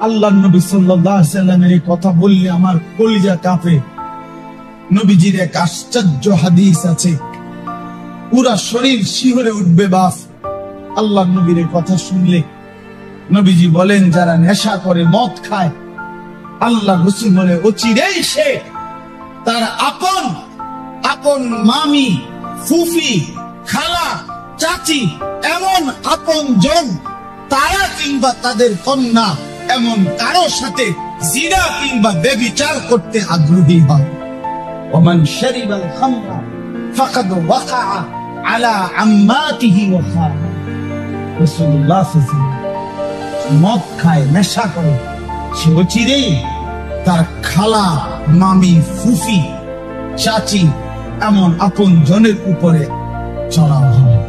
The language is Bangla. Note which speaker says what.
Speaker 1: আল্লাহর নবী সাল্লাল্লাহু আলাইহি ওয়াসাল্লামের এই কথা বললে আমার কলিজা কাঁপে। নবীজির এক আশ্চর্য হাদিস আছে, পুরা শরীর শিহরে উঠবে বাস আল্লাহর নবীর এই কথা শুনলে। নবীজি বলেন, যারা নেশা করে, মদ খায়, আল্লাহ রাসূল বলে অচিরেই সে তার আপন আপন মামি, ফুফি, খালা, চাচি, এমন আপন জন, তারা কিংবা তাদের কন্যা এমন কারো সাথে জিনা কিংবা ব্যভিচার করতে আগ্রহী হয়। ওমান শারিবাল খামরা ফাকাদ ওয়াকা আলা আম্মাতিহি ওয়া খালা। রাসূলুল্লাহ সাল্লাল্লাহু আলাইহি ওয়াসাল্লাম মদ খায়, নেশা করে, সে অচিরেই তার খালা, মামি, ফুফি, চাচি এমন আপন জনের উপরে চড়াও হয়।